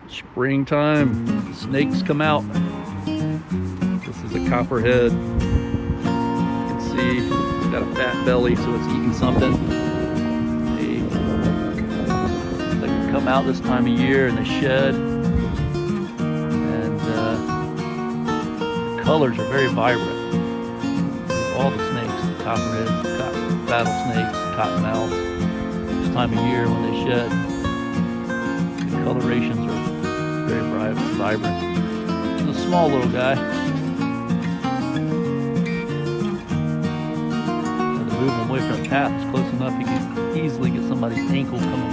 Springtime, snakes come out. This is a copperhead. You can see it's got a fat belly, so it's eating something. They can come out this time of year and they shed. And the colors are very vibrant. All the snakes, the copperheads, the rattlesnakes, cottonmouths, this time of year when they shed, the colorations are very vibrant. It's a small little guy. Move him away from the path. It's close enough you can easily get somebody's ankle coming